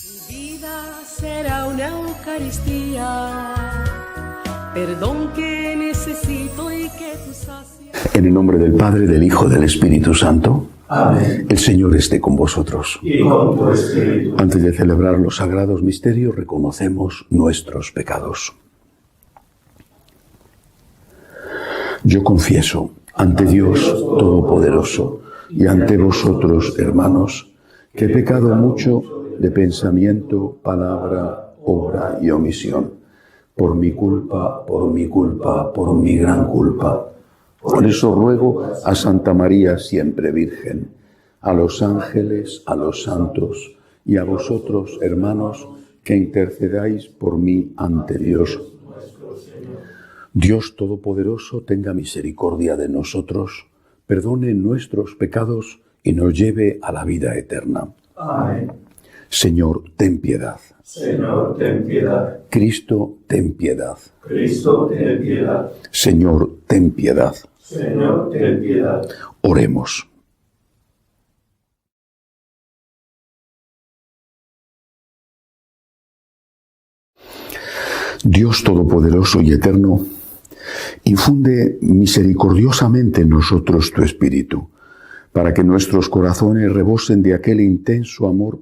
Mi vida será una Eucaristía, perdón que necesito y que tú sacias. En el nombre del Padre, del Hijo, del Espíritu Santo. Amén. El Señor esté con vosotros. Y con tu espíritu. Antes de celebrar los sagrados misterios, reconocemos nuestros pecados. Yo confieso ante Dios Todopoderoso y ante vosotros, hermanos, que he pecado mucho de pensamiento, palabra, obra y omisión, por mi culpa, por mi gran culpa. Por eso ruego a Santa María, siempre Virgen, a los ángeles, a los santos y a vosotros, hermanos, que intercedáis por mí ante Dios. Dios Todopoderoso tenga misericordia de nosotros, perdone nuestros pecados y nos lleve a la vida eterna. Amén. Señor, ten piedad. Señor, ten piedad. Cristo, ten piedad. Cristo, ten piedad. Señor, ten piedad. Señor, ten piedad. Oremos. Dios Todopoderoso y Eterno, infunde misericordiosamente en nosotros tu Espíritu, para que nuestros corazones rebosen de aquel intenso amor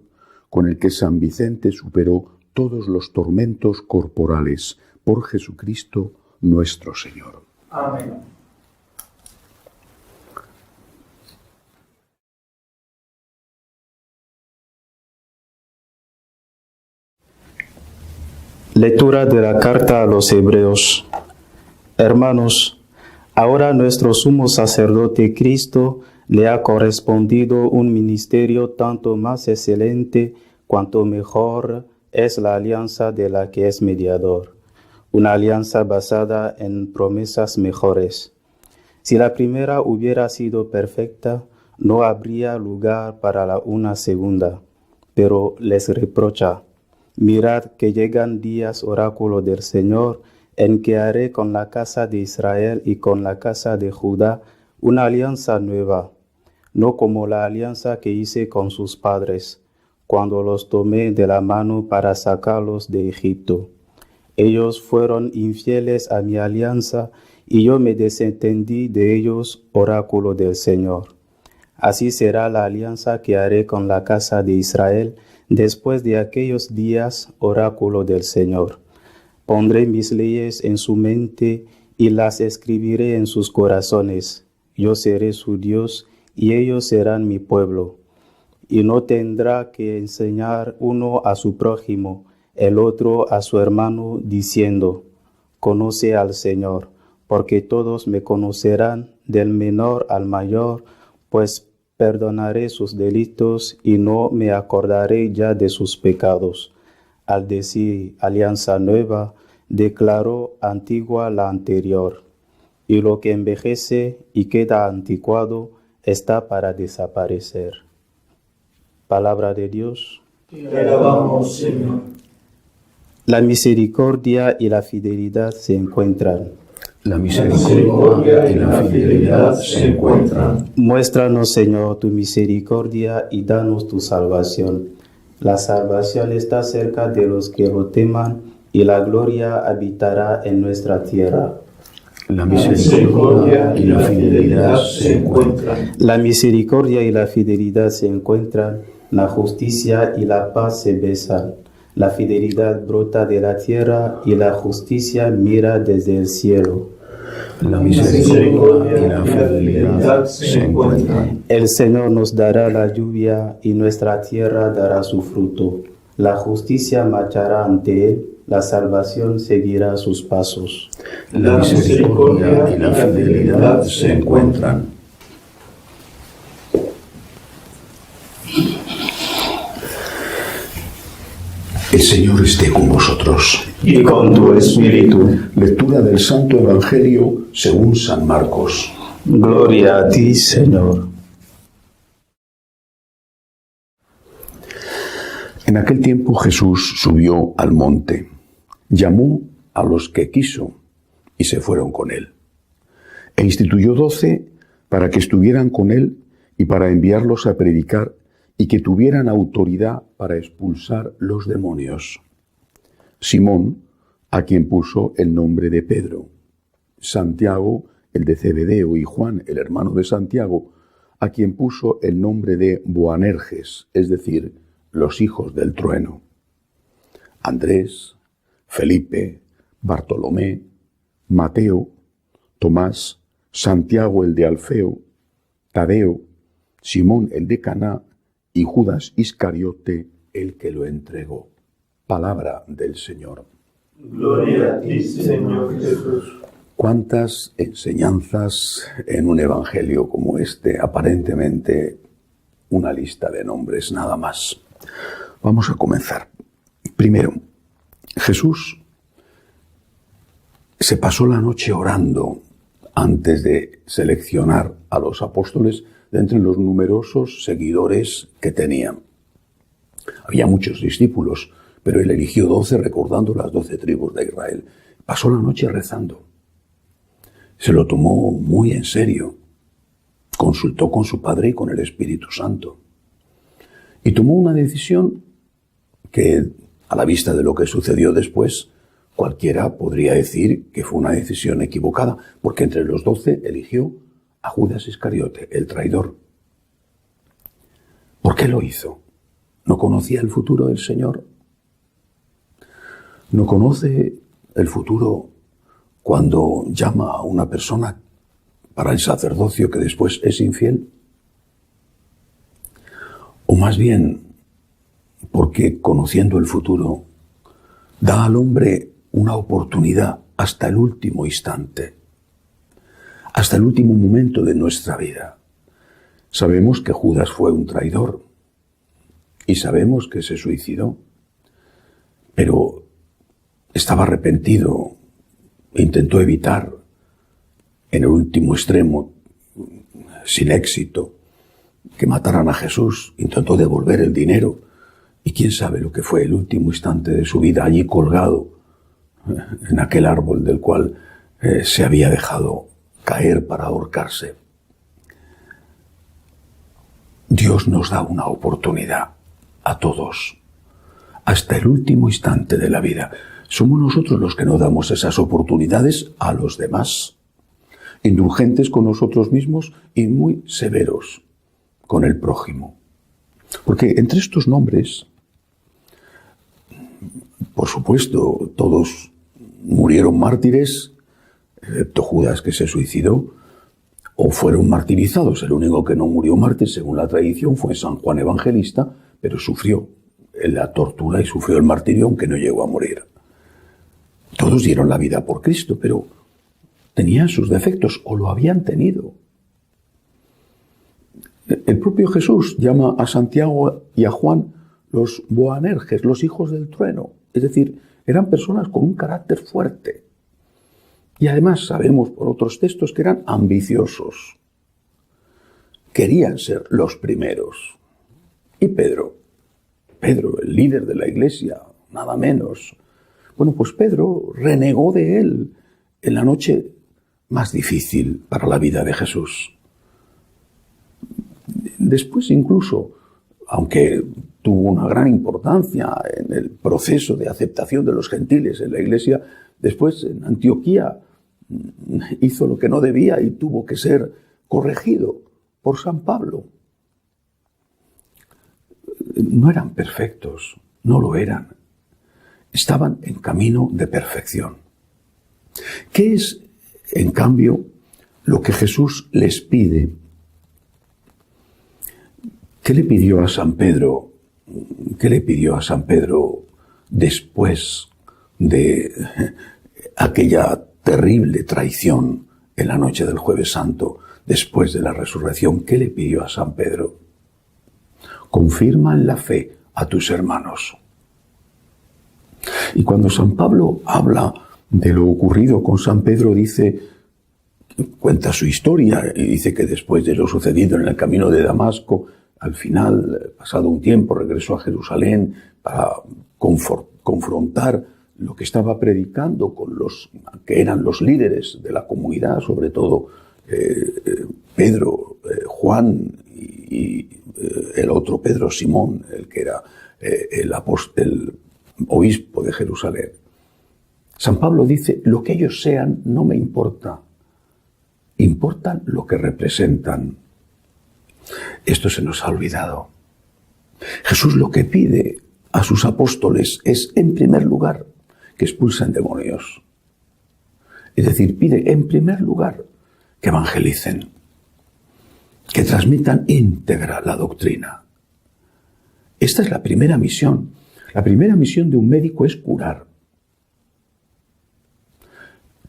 con el que San Vicente superó todos los tormentos corporales, por Jesucristo nuestro Señor. Amén. Lectura de la carta a los Hebreos. Hermanos, ahora nuestro sumo sacerdote Cristo le ha correspondido un ministerio tanto más excelente cuanto mejor es la alianza de la que es mediador, una alianza basada en promesas mejores. Si la primera hubiera sido perfecta, no habría lugar para una segunda, pero les reprocha: mirad que llegan días, oráculo del Señor, en que haré con la casa de Israel y con la casa de Judá una alianza nueva, no como la alianza que hice con sus padres, cuando los tomé de la mano para sacarlos de Egipto. Ellos fueron infieles a mi alianza, y yo me desentendí de ellos, oráculo del Señor. Así será la alianza que haré con la casa de Israel, después de aquellos días, oráculo del Señor. Pondré mis leyes en su mente y las escribiré en sus corazones. Yo seré su Dios y ellos serán mi pueblo. Y no tendrá que enseñar uno a su prójimo, el otro a su hermano, diciendo: conoce al Señor, porque todos me conocerán, del menor al mayor, pues perdonaré sus delitos y no me acordaré ya de sus pecados. Al decir alianza nueva, declaró antigua la anterior, y lo que envejece y queda anticuado está para desaparecer. Palabra de Dios. Te alabamos, Señor. La misericordia y la fidelidad se encuentran. La Misericordia y la fidelidad se encuentran. Muéstranos, Señor, tu misericordia y danos tu salvación. La salvación está cerca de los que lo teman y la gloria habitará en nuestra tierra. La Misericordia y la fidelidad se encuentran. La misericordia y la fidelidad se encuentran, la justicia y la paz se besan. La fidelidad brota de la tierra y la justicia mira desde el cielo. La misericordia y la fidelidad se encuentran. El Señor nos dará la lluvia y nuestra tierra dará su fruto. La justicia marchará ante él, la salvación seguirá sus pasos. La misericordia y la fidelidad se encuentran. El Señor esté con vosotros. Y con tu espíritu. Lectura del Santo Evangelio según San Marcos. Gloria a ti, Señor. En aquel tiempo Jesús subió al monte, llamó a los que quiso y se fueron con él. E instituyó 12 para que estuvieran con él y para enviarlos a predicar y que tuvieran autoridad para expulsar los demonios. Simón, a quien puso el nombre de Pedro. Santiago, el de Zebedeo, y Juan, el hermano de Santiago, a quien puso el nombre de Boanerges, es decir, los hijos del trueno. Andrés, Felipe, Bartolomé, Mateo, Tomás, Santiago el de Alfeo, Tadeo, Simón el de Caná y Judas Iscariote, el que lo entregó. Palabra del Señor. Gloria a ti, Señor Jesús. ¿Cuántas enseñanzas en un evangelio como este? Aparentemente una lista de nombres nada más. Vamos a comenzar. Primero, Jesús se pasó la noche orando antes de seleccionar a los apóstoles de entre los numerosos seguidores que tenían. Había muchos discípulos, pero él eligió 12 recordando las 12 tribus de Israel. Pasó la noche rezando. Se lo tomó muy en serio. Consultó con su Padre y con el Espíritu Santo. Y tomó una decisión que, a la vista de lo que sucedió después, cualquiera podría decir que fue una decisión equivocada, porque entre los 12 eligió a Judas Iscariote, el traidor. ¿Por qué lo hizo? ¿No conocía el futuro del Señor? ¿No conoce el futuro cuando llama a una persona para el sacerdocio que después es infiel? O más bien, porque conociendo el futuro, da al hombre una oportunidad hasta el último instante, hasta el último momento de nuestra vida. Sabemos que Judas fue un traidor y sabemos que se suicidó, pero estaba arrepentido. Intentó evitar, en el último extremo, sin éxito, que mataran a Jesús. Intentó devolver el dinero. Y quién sabe lo que fue el último instante de su vida allí colgado en aquel árbol del cual se había dejado caer para ahorcarse. Dios nos da una oportunidad a todos, hasta el último instante de la vida. Somos nosotros los que no damos esas oportunidades a los demás, indulgentes con nosotros mismos y muy severos con el prójimo. Porque entre estos nombres, por supuesto, todos murieron mártires, excepto Judas, que se suicidó, o fueron martirizados. El único que no murió mártir, según la tradición, fue San Juan Evangelista, pero sufrió la tortura y sufrió el martirio, aunque no llegó a morir. Todos dieron la vida por Cristo, pero tenían sus defectos, o lo habían tenido. El propio Jesús llama a Santiago y a Juan los Boanerges, los hijos del trueno. Es decir, eran personas con un carácter fuerte. Y además sabemos por otros textos que eran ambiciosos. Querían ser los primeros. Y Pedro, el líder de la iglesia, nada menos. Bueno, pues Pedro renegó de él en la noche más difícil para la vida de Jesús. Después incluso, aunque tuvo una gran importancia en el proceso de aceptación de los gentiles en la iglesia, después en Antioquía hizo lo que no debía y tuvo que ser corregido por San Pablo. No eran perfectos, no lo eran. Estaban en camino de perfección. ¿Qué es, en cambio, lo que Jesús les pide? ¿Qué le pidió a San Pedro? ¿Qué le pidió a San Pedro después de aquella terrible traición en la noche del Jueves Santo, después de la resurrección? ¿Qué le pidió a San Pedro? Confirma en la fe a tus hermanos. Y cuando San Pablo habla de lo ocurrido con San Pedro, cuenta su historia y dice que después de lo sucedido en el camino de Damasco, al final, pasado un tiempo, regresó a Jerusalén para confrontar lo que estaba predicando con los que eran los líderes de la comunidad, sobre todo Pedro, Juan y el otro Pedro, Simón, el que era el obispo de Jerusalén. San Pablo dice, lo que ellos sean no me importa, importan lo que representan. Esto se nos ha olvidado. Jesús lo que pide a sus apóstoles es, en primer lugar, que expulsen demonios. Es decir, pide en primer lugar que evangelicen, que transmitan íntegra la doctrina. Esta es la primera misión. La primera misión de un médico es curar.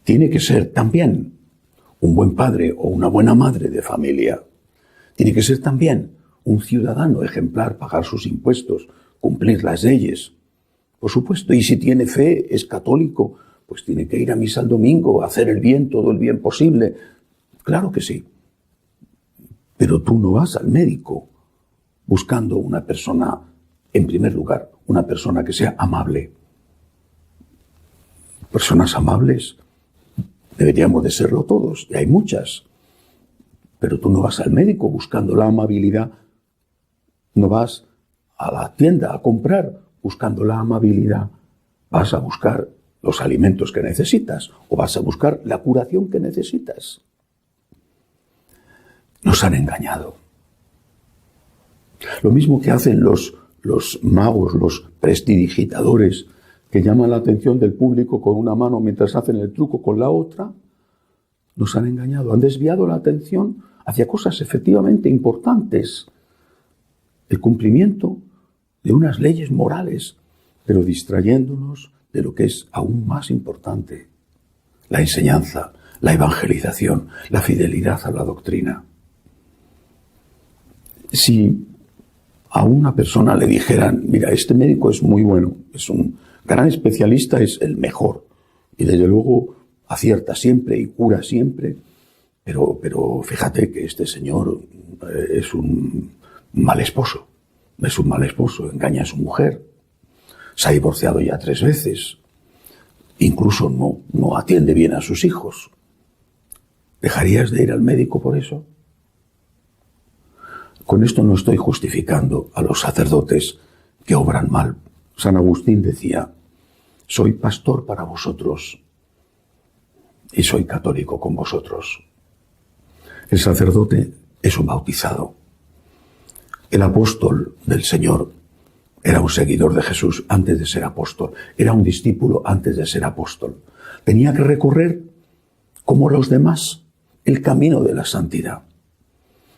Tiene que ser también un buen padre o una buena madre de familia. Tiene que ser también un ciudadano ejemplar, pagar sus impuestos, cumplir las leyes. Por supuesto, y si tiene fe, es católico, pues tiene que ir a misa el domingo, hacer el bien, todo el bien posible. Claro que sí. Pero tú no vas al médico buscando una persona, en primer lugar, una persona que sea amable. Personas amables deberíamos de serlo todos, y hay muchas. Pero tú no vas al médico buscando la amabilidad, no vas a la tienda a comprar buscando la amabilidad, vas a buscar los alimentos que necesitas o vas a buscar la curación que necesitas. Nos han engañado. Lo mismo que hacen los magos, los prestidigitadores, que llaman la atención del público con una mano mientras hacen el truco con la otra, nos han engañado, han desviado la atención hacia cosas efectivamente importantes. El cumplimiento de unas leyes morales, pero distrayéndonos de lo que es aún más importante, la enseñanza, la evangelización, la fidelidad a la doctrina. Si a una persona le dijeran, mira, este médico es muy bueno, es un gran especialista, es el mejor, y desde luego acierta siempre y cura siempre, pero fíjate que este señor es un mal esposo, engaña a su mujer, se ha divorciado ya 3 veces, incluso no atiende bien a sus hijos. ¿Dejarías de ir al médico por eso? Con esto no estoy justificando a los sacerdotes que obran mal. San Agustín decía, soy pastor para vosotros y soy católico con vosotros. El sacerdote es un bautizado. El apóstol del Señor era un seguidor de Jesús antes de ser apóstol. Era un discípulo antes de ser apóstol. Tenía que recorrer, como los demás, el camino de la santidad.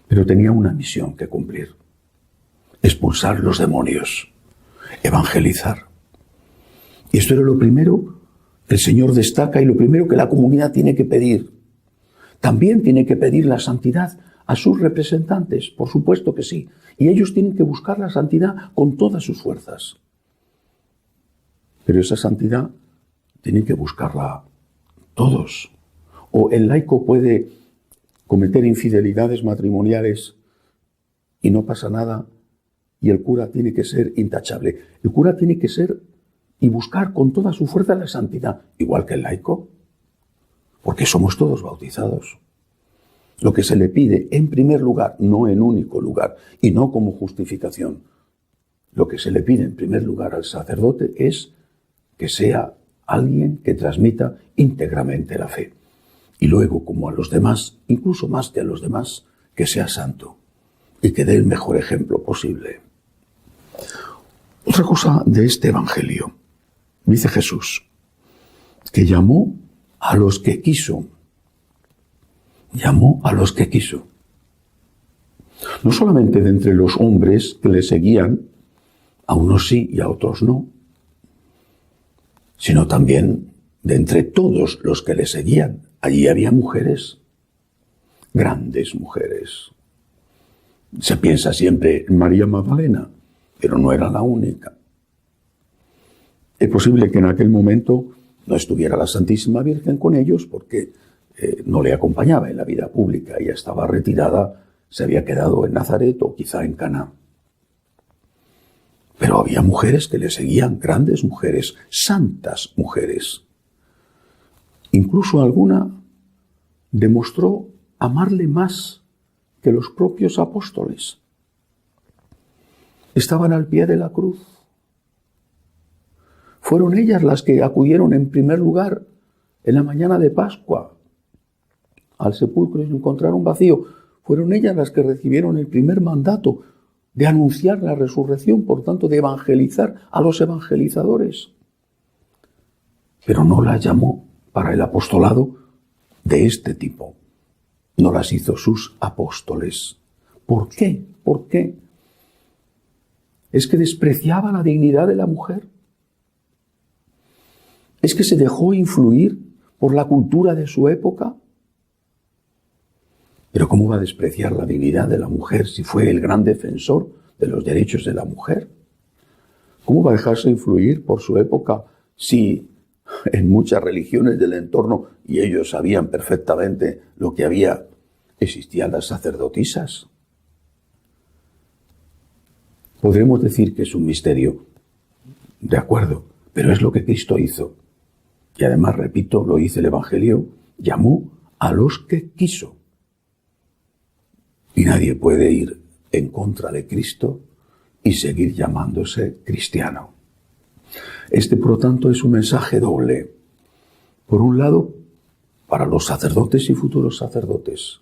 Pero tenía una misión que cumplir. Expulsar los demonios. Evangelizar. Y esto era lo primero que el Señor destaca y lo primero que la comunidad tiene que pedir. También tiene que pedir la santidad a sus representantes, por supuesto que sí. Y ellos tienen que buscar la santidad con todas sus fuerzas. Pero esa santidad tienen que buscarla todos. O el laico puede cometer infidelidades matrimoniales y no pasa nada, y el cura tiene que ser intachable. El cura tiene que ser y buscar con toda su fuerza la santidad, igual que el laico, porque somos todos bautizados. Lo que se le pide en primer lugar, no en único lugar, y no como justificación, lo que se le pide en primer lugar al sacerdote es que sea alguien que transmita íntegramente la fe. Y luego, como a los demás, incluso más que a los demás, que sea santo y que dé el mejor ejemplo posible. Otra cosa de este evangelio, dice Jesús, que llamó a los que quiso. Llamó a los que quiso. No solamente de entre los hombres que le seguían, a unos sí y a otros no, sino también de entre todos los que le seguían. Allí había mujeres, grandes mujeres. Se piensa siempre en María Magdalena, pero no era la única. Es posible que en aquel momento no estuviera la Santísima Virgen con ellos porque no le acompañaba en la vida pública. Ella estaba retirada, se había quedado en Nazaret o quizá en Caná. Pero había mujeres que le seguían, grandes mujeres, santas mujeres. Incluso alguna demostró amarle más que los propios apóstoles. Estaban al pie de la cruz. Fueron ellas las que acudieron en primer lugar en la mañana de Pascua al sepulcro y encontraron vacío. Fueron ellas las que recibieron el primer mandato de anunciar la resurrección, por tanto de evangelizar a los evangelizadores. Pero no las llamó para el apostolado de este tipo. No las hizo sus apóstoles. ¿Por qué? ¿Por qué? ¿Es que despreciaba la dignidad de la mujer? ¿Es que se dejó influir por la cultura de su época? Pero ¿cómo va a despreciar la dignidad de la mujer si fue el gran defensor de los derechos de la mujer? ¿Cómo va a dejarse influir por su época si en muchas religiones del entorno, y ellos sabían perfectamente lo que había, existían las sacerdotisas? Podremos decir que es un misterio, de acuerdo, pero es lo que Cristo hizo. Y además, repito, lo dice el Evangelio, llamó a los que quiso. Y nadie puede ir en contra de Cristo y seguir llamándose cristiano. Este, por lo tanto, es un mensaje doble. Por un lado, para los sacerdotes y futuros sacerdotes,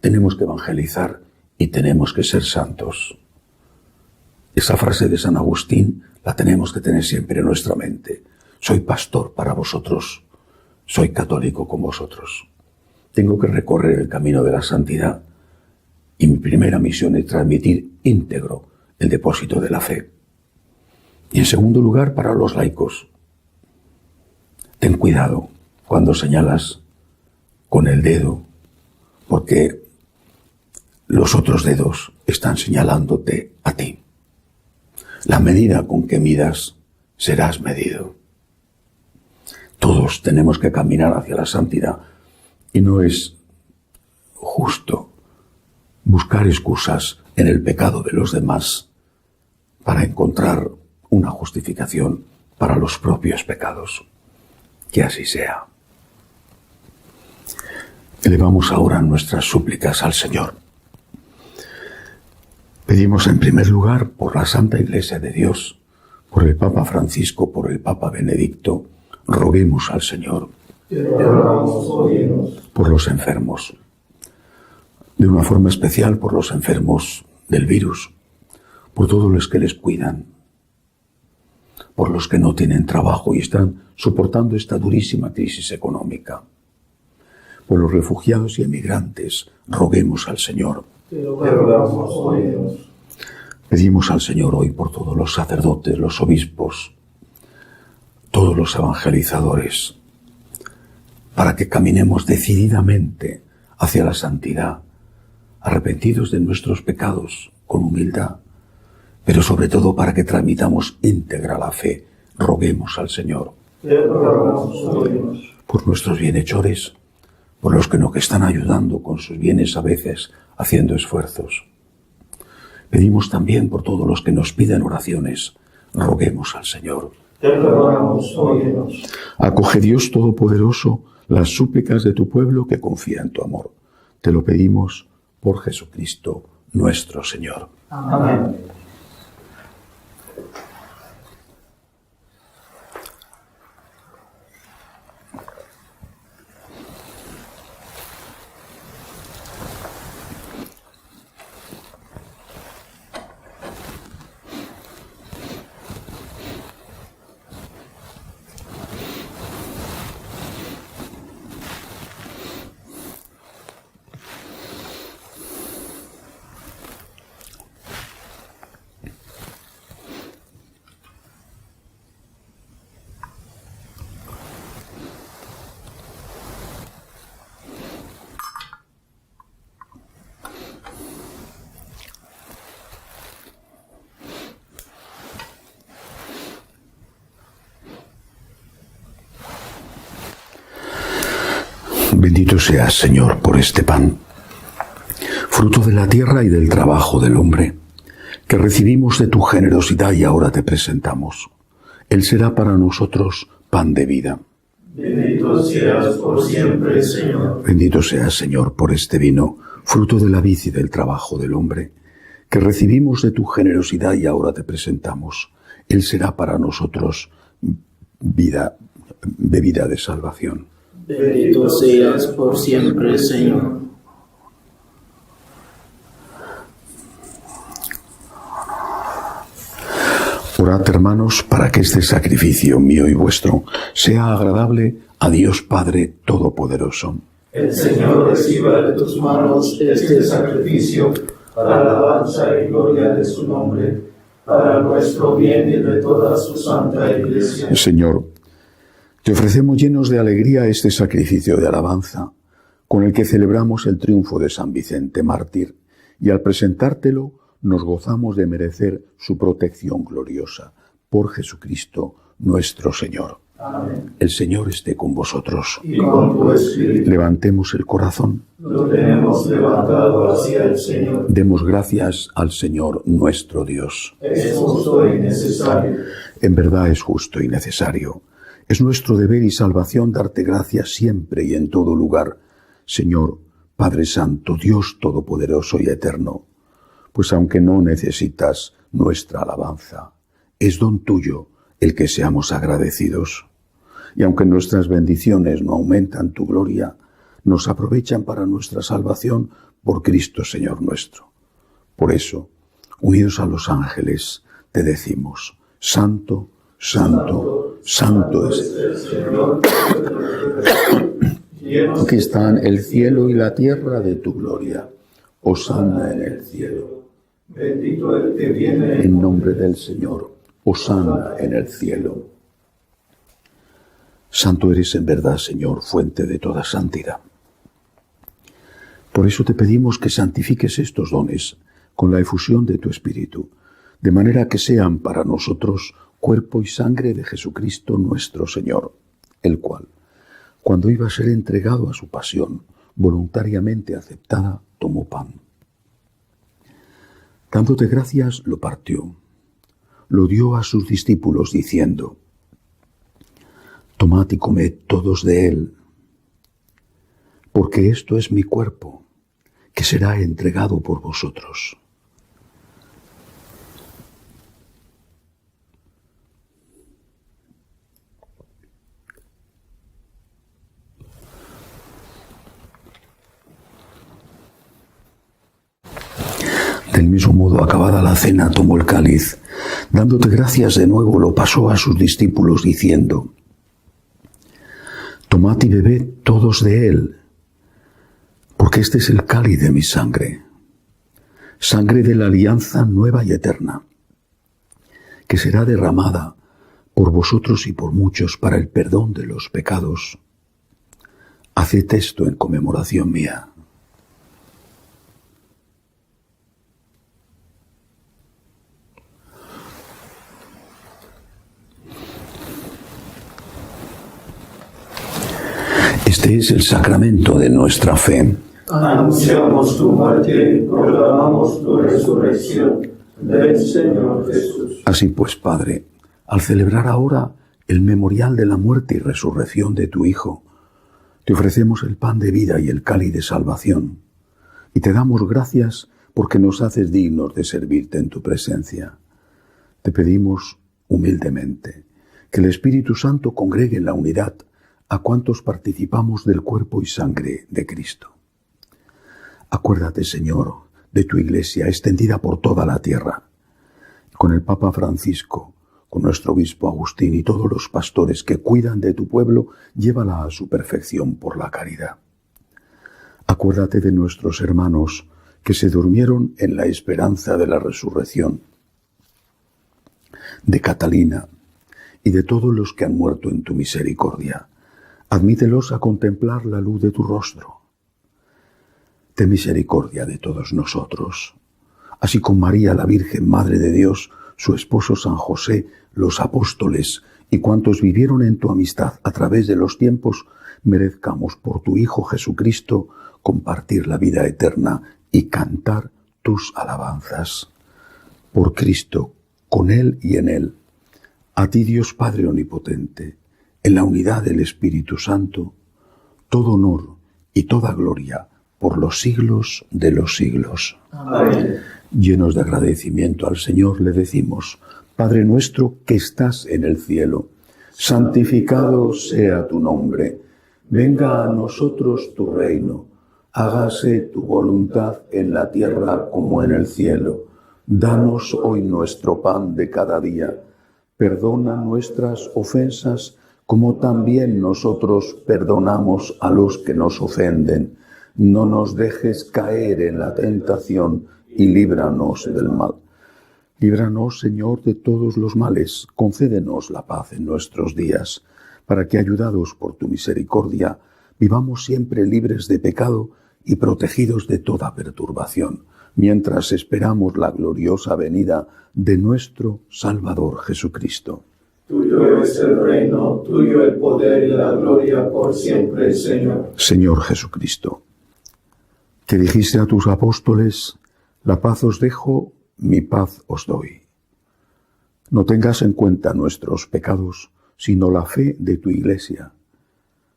tenemos que evangelizar y tenemos que ser santos. Esa frase de San Agustín la tenemos que tener siempre en nuestra mente. Soy pastor para vosotros, soy católico con vosotros. Tengo que recorrer el camino de la santidad y mi primera misión es transmitir íntegro el depósito de la fe. Y en segundo lugar, para los laicos, ten cuidado cuando señalas con el dedo, porque los otros dedos están señalándote a ti. La medida con que midas serás medido. Todos tenemos que caminar hacia la santidad y no es justo buscar excusas en el pecado de los demás para encontrar una justificación para los propios pecados. Que así sea. Elevamos ahora nuestras súplicas al Señor. Pedimos en primer lugar por la Santa Iglesia de Dios, por el Papa Francisco, por el Papa Benedicto. Roguemos al Señor por los enfermos, de una forma especial por los enfermos del virus, por todos los que les cuidan, por los que no tienen trabajo y están soportando esta durísima crisis económica, por los refugiados y emigrantes. Roguemos al Señor. Pedimos al Señor hoy por todos los sacerdotes, los obispos, todos los evangelizadores, para que caminemos decididamente hacia la santidad, arrepentidos de nuestros pecados, con humildad, pero sobre todo para que transmitamos íntegra la fe. Roguemos al Señor. Por nuestros bienhechores, por los que nos están ayudando con sus bienes a veces, haciendo esfuerzos. Pedimos también por todos los que nos piden oraciones. Roguemos al Señor. Acoge, Dios Todopoderoso, las súplicas de tu pueblo que confía en tu amor. Te lo pedimos por Jesucristo nuestro Señor. Amén. Bendito seas, Señor, por este pan, fruto de la tierra y del trabajo del hombre, que recibimos de tu generosidad y ahora te presentamos. Él será para nosotros pan de vida. Bendito Bendito seas por siempre, Señor. Bendito seas, Señor, por este vino, fruto de la vid y del trabajo del hombre, que recibimos de tu generosidad y ahora te presentamos. Él será para nosotros bebida de salvación. Bendito seas por siempre, Señor. Orad, hermanos, para que este sacrificio mío y vuestro sea agradable a Dios Padre Todopoderoso. El Señor reciba de tus manos este sacrificio para alabanza y gloria de su nombre, para nuestro bien y de toda su santa Iglesia. Señor, te ofrecemos llenos de alegría este sacrificio de alabanza, con el que celebramos el triunfo de San Vicente mártir, y al presentártelo nos gozamos de merecer su protección gloriosa. Por Jesucristo nuestro Señor. Amén. El Señor esté con vosotros. Y con tu espíritu. Levantemos el corazón. Lo tenemos levantado hacia el Señor. Demos gracias al Señor nuestro Dios. Es justo y necesario. En verdad es justo y necesario. Es nuestro deber y salvación darte gracias siempre y en todo lugar, Señor, Padre Santo, Dios Todopoderoso y Eterno. Pues aunque no necesitas nuestra alabanza, es don tuyo el que seamos agradecidos. Y aunque nuestras bendiciones no aumentan tu gloria, nos aprovechan para nuestra salvación por Cristo Señor nuestro. Por eso, unidos a los ángeles, te decimos, Santo, Santo, Santo es el Señor, que está en el cielo y la tierra de tu gloria. Hosana en el cielo. bendito el que viene En nombre del Señor. Hosana en el cielo. Santo eres en verdad, Señor, fuente de toda santidad. Por eso te pedimos que santifiques estos dones con la efusión de tu Espíritu, de manera que sean para nosotros cuerpo y sangre de Jesucristo nuestro Señor, el cual, cuando iba a ser entregado a su pasión, voluntariamente aceptada, tomó pan. Dándote gracias, lo partió, lo dio a sus discípulos diciendo, tomad y comed todos de él, porque esto es mi cuerpo, que será entregado por vosotros. Del mismo modo, acabada la cena, tomó el cáliz, dándote gracias de nuevo, lo pasó a sus discípulos diciendo, tomad y bebed todos de él, porque este es el cáliz de mi sangre, sangre de la alianza nueva y eterna, que será derramada por vosotros y por muchos para el perdón de los pecados. Haced esto en conmemoración mía. Este es el sacramento de nuestra fe. Anunciamos tu muerte y proclamamos tu resurrección. Ven, Señor Jesús. Así pues, Padre, al celebrar ahora el memorial de la muerte y resurrección de tu Hijo, te ofrecemos el pan de vida y el cáliz de salvación, y te damos gracias porque nos haces dignos de servirte en tu presencia. Te pedimos humildemente que el Espíritu Santo congregue en la unidad a cuantos participamos del cuerpo y sangre de Cristo. Acuérdate, Señor, de tu Iglesia extendida por toda la tierra, con el Papa Francisco, con nuestro obispo Agustín y todos los pastores que cuidan de tu pueblo, llévala a su perfección por la caridad. Acuérdate de nuestros hermanos que se durmieron en la esperanza de la resurrección, de Catalina y de todos los que han muerto en tu misericordia. Admítelos a contemplar la luz de tu rostro. Ten misericordia de todos nosotros, así con María, la Virgen Madre de Dios, su esposo San José, los apóstoles y cuantos vivieron en tu amistad a través de los tiempos, merezcamos por tu Hijo Jesucristo compartir la vida eterna y cantar tus alabanzas. Por Cristo, con Él y en Él, a ti Dios Padre Omnipotente, en la unidad del Espíritu Santo, todo honor y toda gloria por los siglos de los siglos. Amén. Llenos de agradecimiento al Señor, le decimos: Padre nuestro que estás en el cielo, santificado sea tu nombre. Venga a nosotros tu reino. Hágase tu voluntad en la tierra como en el cielo. Danos hoy nuestro pan de cada día. Perdona nuestras ofensas como también nosotros perdonamos a los que nos ofenden. No nos dejes caer en la tentación y líbranos del mal. Líbranos, Señor, de todos los males. Concédenos la paz en nuestros días, para que, ayudados por tu misericordia, vivamos siempre libres de pecado y protegidos de toda perturbación, mientras esperamos la gloriosa venida de nuestro Salvador Jesucristo. Tuyo es el reino, tuyo el poder y la gloria por siempre, Señor. Señor Jesucristo, que dijiste a tus apóstoles: la paz os dejo, mi paz os doy. No tengas en cuenta nuestros pecados, sino la fe de tu Iglesia.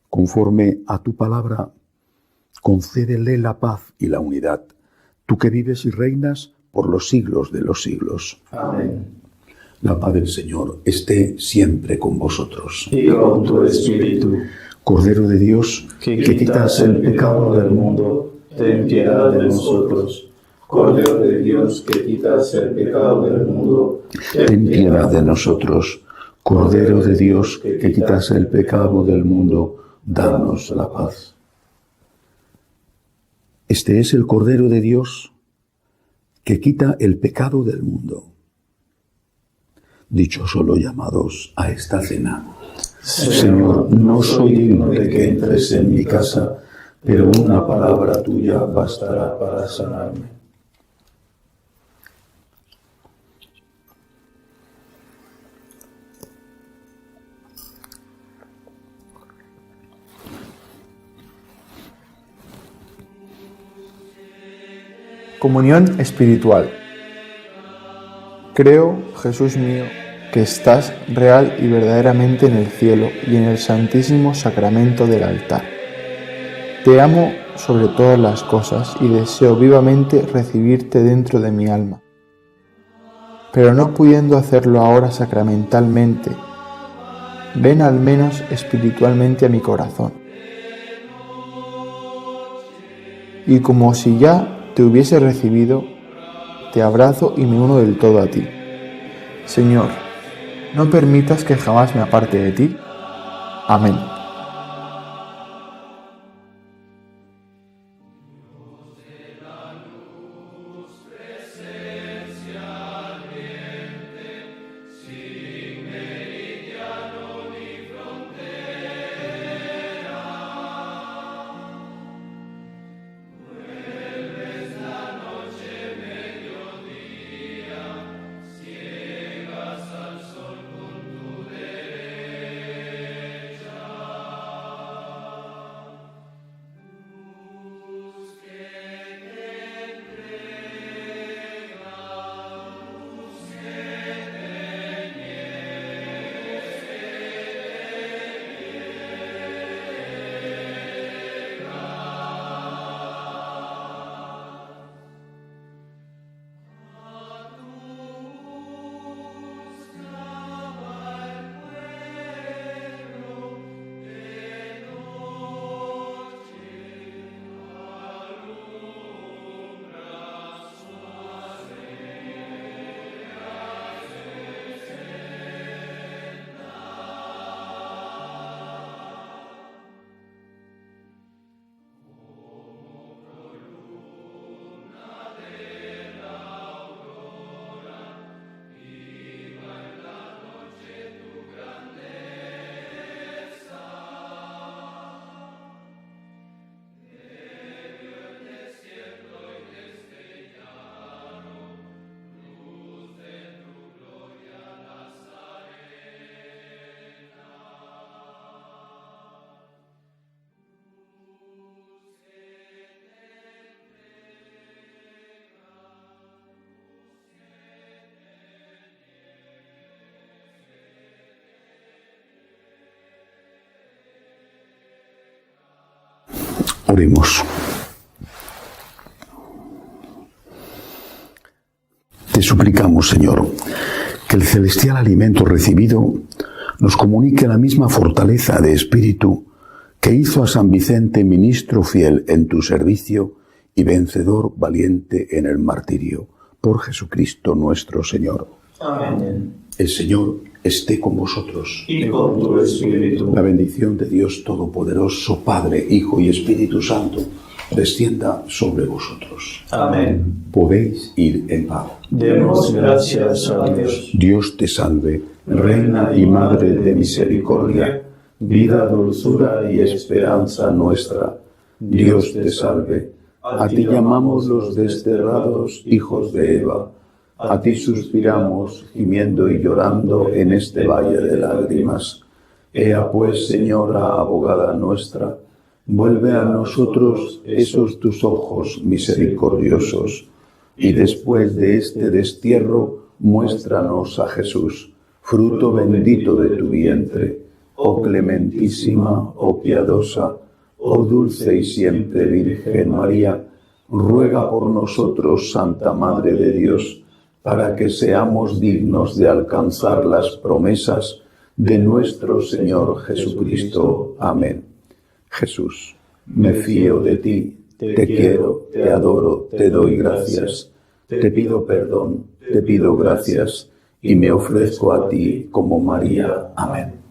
Conforme a tu palabra, concédele la paz y la unidad, tú que vives y reinas por los siglos de los siglos. Amén. La paz del Señor esté siempre con vosotros. Y con tu espíritu. Cordero de Dios, Que quitas el pecado del mundo, ten piedad de nosotros. Cordero de Dios, que quitas el pecado del mundo, ten piedad de nosotros. Cordero de Dios, que quitas el pecado del mundo, danos la paz. Este es el Cordero de Dios que quita el pecado del mundo. Dichosos los llamados a esta cena. Señor, no soy digno de que entres en mi casa, pero una palabra tuya bastará para sanarme. Comunión espiritual. Creo, Jesús mío, que estás real y verdaderamente en el cielo y en el santísimo sacramento del altar. Te amo sobre todas las cosas y deseo vivamente recibirte dentro de mi alma. Pero no pudiendo hacerlo ahora sacramentalmente, ven al menos espiritualmente a mi corazón. Y como si ya te hubiese recibido, te abrazo y me uno del todo a ti. Señor, no permitas que jamás me aparte de ti. Amén. Oremos. Te suplicamos, Señor, que el celestial alimento recibido nos comunique la misma fortaleza de espíritu que hizo a San Vicente ministro fiel en tu servicio y vencedor valiente en el martirio. Por Jesucristo nuestro Señor. Amén. El Señor esté con vosotros. Y con tu espíritu. La bendición de Dios Todopoderoso, Padre, Hijo y Espíritu Santo, descienda sobre vosotros. Amén. Podéis ir en paz. Demos gracias a Dios. Dios te salve, Reina y Madre de misericordia, vida, dulzura y esperanza nuestra. Dios te salve. A ti llamamos los desterrados hijos de Eva. A ti suspiramos, gimiendo y llorando en este valle de lágrimas. Ea pues, Señora, abogada nuestra, vuelve a nosotros esos tus ojos misericordiosos, y después de este destierro, muéstranos a Jesús, fruto bendito de tu vientre. Oh clementísima, oh piadosa, oh dulce y siempre Virgen María, ruega por nosotros, Santa Madre de Dios, para que seamos dignos de alcanzar las promesas de nuestro Señor Jesucristo. Amén. Jesús, me fío de ti, te quiero, te adoro, te doy gracias, te pido perdón, te pido gracias y me ofrezco a ti como María. Amén.